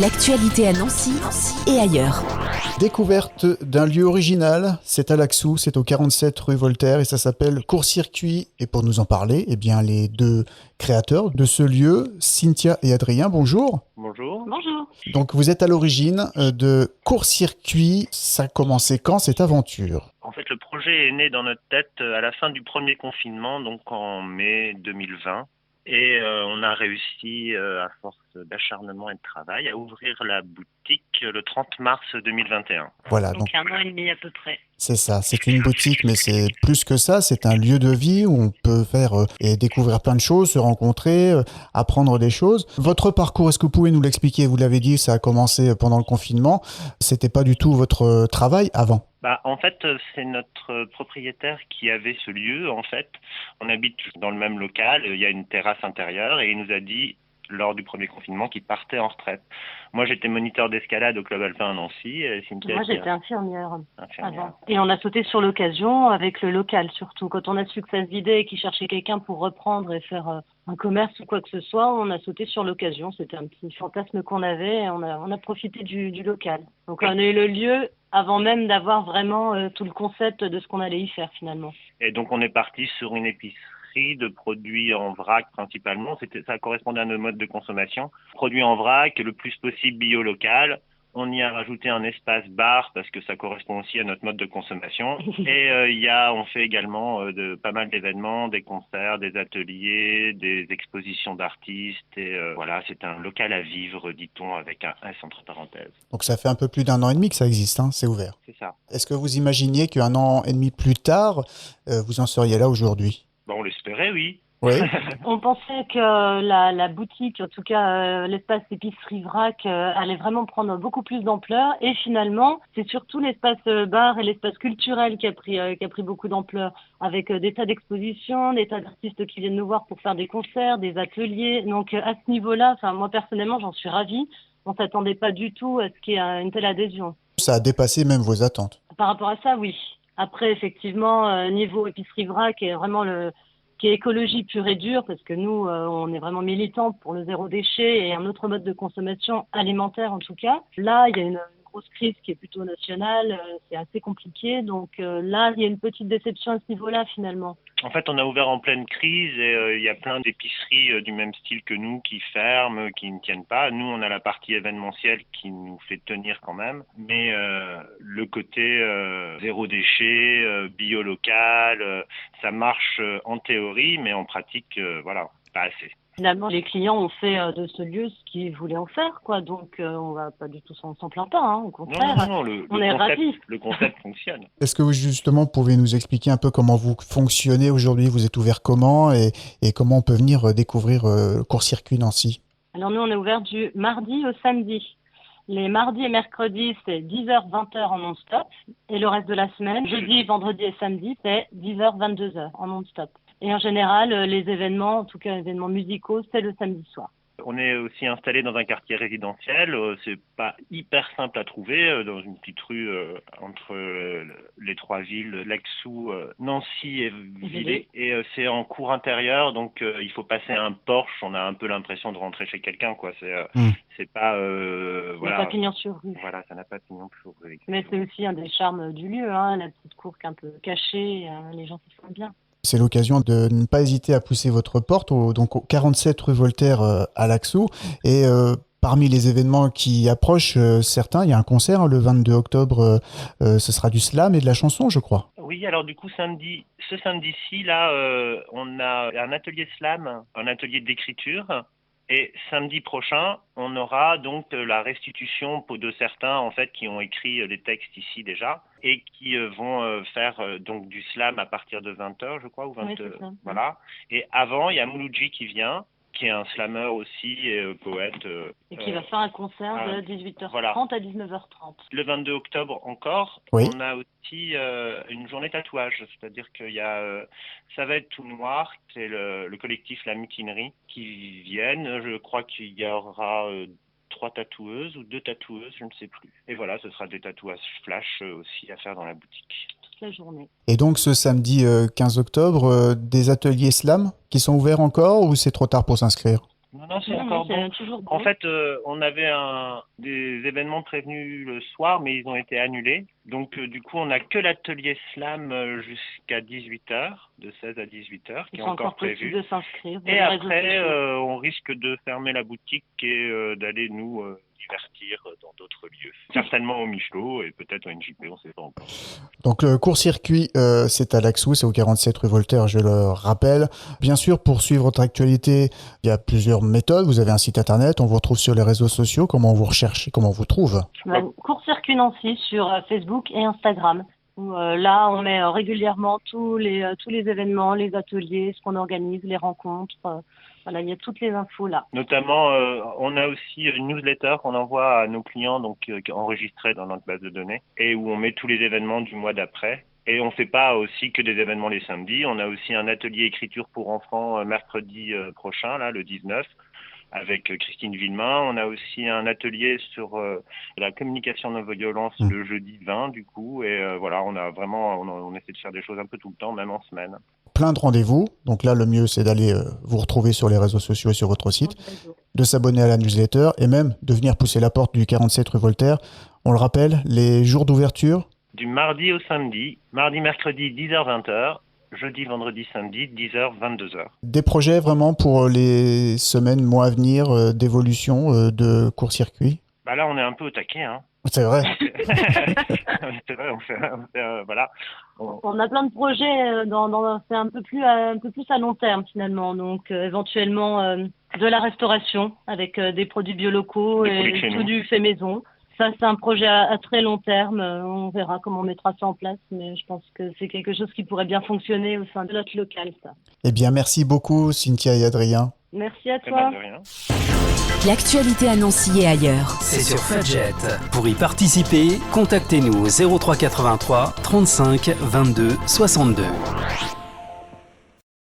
L'actualité à Nancy et ailleurs. Découverte d'un lieu original, c'est à Laxou, c'est au 47 rue Voltaire et ça s'appelle Court-Circuit. Et pour nous en parler, les deux créateurs de ce lieu, Cynthia et Adrien, bonjour. Bonjour. Bonjour. Donc vous êtes à l'origine de Court-Circuit, ça a commencé quand cette aventure ? En fait, le projet est né dans notre tête à la fin du premier confinement, donc en mai 2020. Et on a réussi, à force d'acharnement et de travail, à ouvrir la boutique le 30 mars 2021. Voilà, Donc un an et demi à peu près. c'est ça, c'est une boutique, mais c'est plus que ça, c'est un lieu de vie où on peut faire et découvrir plein de choses, se rencontrer, apprendre des choses. Votre parcours, est-ce que vous pouvez nous l'expliquer ? Vous l'avez dit, ça a commencé pendant le confinement, c'était pas du tout votre travail avant ? En fait, c'est notre propriétaire qui avait ce lieu. En fait, on habite dans le même local, il y a une terrasse intérieure et il nous a dit, lors du premier confinement, qu'il partait en retraite. Moi, j'étais moniteur d'escalade au Club Alpin à Nancy. Moi, j'étais infirmière infirmière. avant. Et on a sauté sur l'occasion avec le local surtout. Quand on a su que ça se vidait et qu'ils cherchaient quelqu'un pour reprendre et faire un commerce ou quoi que ce soit, on a sauté sur l'occasion. C'était un petit fantasme qu'on avait et on a profité du local. Donc on a eu le lieu avant même d'avoir vraiment tout le concept de ce qu'on allait y faire finalement. Et donc, on est parti sur une épicerie de produits en vrac principalement. Ça correspondait à nos modes de consommation. Produits en vrac, le plus possible bio local. On y a rajouté un espace bar parce que ça correspond aussi à notre mode de consommation. Et on fait également pas mal d'événements, des concerts, des ateliers, des expositions d'artistes. Et voilà, c'est un local à vivre, dit-on, avec un S entre parenthèses. Donc ça fait un peu plus d'un an et demi que ça existe, c'est ouvert. C'est ça. Est-ce que vous imaginiez qu'un an et demi plus tard, vous en seriez là aujourd'hui ? On l'espérait, oui. Oui. On pensait que la boutique, en tout cas l'espace épicerie vrac, allait vraiment prendre beaucoup plus d'ampleur. Et finalement, c'est surtout l'espace bar et l'espace culturel qui a pris beaucoup d'ampleur, avec des tas d'expositions, des tas d'artistes qui viennent nous voir pour faire des concerts, des ateliers. Donc à ce niveau-là, moi personnellement, j'en suis ravie. On s'attendait pas du tout à ce qu'il y ait une telle adhésion. Ça a dépassé même vos attentes. Par rapport à ça, oui. Après, effectivement, niveau épicerie vrac est vraiment qui est écologie pure et dure, parce que nous, on est vraiment militants pour le zéro déchet et un autre mode de consommation alimentaire en tout cas. Là, il y a une grosse crise qui est plutôt nationale, c'est assez compliqué, donc là, il y a une petite déception à ce niveau-là finalement. En fait, on a ouvert en pleine crise et il y a plein d'épiceries du même style que nous qui ferment, qui ne tiennent pas. Nous, on a la partie événementielle qui nous fait tenir quand même. Mais le côté zéro déchet, bio local, ça marche en théorie, mais en pratique, pas assez. Finalement, les clients ont fait de ce lieu ce qu'ils voulaient en faire, quoi. Donc, on va pas du tout s'en plaint pas, au contraire. Non, on est ravis. Le concept fonctionne. Est-ce que vous, justement, pouvez nous expliquer un peu comment vous fonctionnez aujourd'hui ? Vous êtes ouvert comment et comment on peut venir découvrir Court-Circuit Nancy ? Alors, nous, on est ouvert du mardi au samedi. Les mardis et mercredis, c'est 10h-20h en non-stop. Et le reste de la semaine, jeudi, vendredi et samedi, c'est 10h-22h en non-stop. Et en général, les événements, en tout cas les événements musicaux, c'est le samedi soir. On est aussi installé dans un quartier résidentiel. C'est pas hyper simple à trouver, dans une petite rue entre les trois villes, Laxou, Nancy et Villers. Et c'est en cour intérieure, donc il faut passer un porche. On a un peu l'impression de rentrer chez quelqu'un, quoi. C'est pas ça n'a pas pignon sur rue. Voilà, ça n'a pas pignon sur rue. Mais c'est aussi un des charmes du lieu, la petite cour qui est un peu cachée, les gens s'y sentent bien. C'est l'occasion de ne pas hésiter à pousser votre porte au 47 rue Voltaire à Laxou. Et parmi les événements qui approchent certains, il y a un concert le 22 octobre. Ce sera du slam et de la chanson, je crois. Oui, alors du coup, ce samedi-ci, là, on a un atelier slam, un atelier d'écriture. Et samedi prochain, on aura donc la restitution de certains en fait qui ont écrit des textes ici déjà et qui vont faire donc du slam à partir de 20h, je crois, ou 20. Oui, c'est ça. Voilà. Et avant, il y a Mouloudji qui vient, qui est un slameur aussi et poète. Et qui va faire un concert de 18h30 voilà. à 19h30. Le 22 octobre encore, oui. On a aussi une journée tatouage, c'est-à-dire qu'il y a ça va être tout noir, c'est le collectif La Mutinerie qui viennent. Je crois qu'il y aura 3 tatoueuses ou 2 tatoueuses, je ne sais plus. Et voilà, ce sera des tatouages flash aussi à faire dans la boutique. La journée. Et donc ce samedi 15 octobre, des ateliers slam qui sont ouverts encore ou c'est trop tard pour s'inscrire ? Non, c'est encore bon. Toujours bon. En fait, on avait des événements prévenus le soir, mais ils ont été annulés. Donc, du coup, on n'a que l'atelier slam jusqu'à 18h, de 16 à 18h, qui est encore prévu. De s'inscrire. Et après, on risque de fermer la boutique et d'aller nous divertir dans d'autres lieux. Certainement au Michelot et peut-être au NJP, on ne sait pas encore. Donc le court-circuit, c'est à Laxou, c'est au 47 rue Voltaire, je le rappelle. Bien sûr, pour suivre votre actualité, il y a plusieurs méthodes. Vous avez un site internet, on vous retrouve sur les réseaux sociaux. Comment on vous recherche, comment on vous trouve? Court-circuit Nancy sur Facebook et Instagram. Où, là, on met régulièrement tous les événements, les ateliers, ce qu'on organise, les rencontres. Voilà, il y a toutes les infos là. Notamment, on a aussi une newsletter qu'on envoie à nos clients, donc enregistrés dans notre base de données, et où on met tous les événements du mois d'après. Et on ne fait pas aussi que des événements les samedis. On a aussi un atelier écriture pour enfants mercredi prochain, là, le 19, avec Christine Villemain. On a aussi un atelier sur la communication non violence le jeudi 20, du coup. Et voilà, on essaie de faire des choses un peu tout le temps, même en semaine. Plein de rendez-vous. Donc là, le mieux, c'est d'aller vous retrouver sur les réseaux sociaux et sur votre site, de s'abonner à la newsletter et même de venir pousser la porte du 47 rue Voltaire. On le rappelle, les jours d'ouverture? Du mardi au samedi, mardi, mercredi, 10h-20h, jeudi, vendredi, samedi, 10h-22h. Des projets vraiment pour les semaines, mois à venir d'évolution de court-circuit? Bah là, on est un peu au taquet, hein. C'est vrai. C'est vrai, on fait voilà. On a plein de projets c'est un peu plus à long terme finalement. Donc éventuellement de la restauration avec des produits biolocaux et tout du fait maison. Ça, c'est un projet à très long terme. On verra comment on mettra ça en place, mais je pense que c'est quelque chose qui pourrait bien fonctionner au sein de notre local, ça. Eh bien, merci beaucoup, Cynthia et Adrien. Merci à toi. De rien. L'actualité à Nancy et ailleurs. C'est sur Fudget. Pour y participer, contactez-nous au 03 83 35 22 62.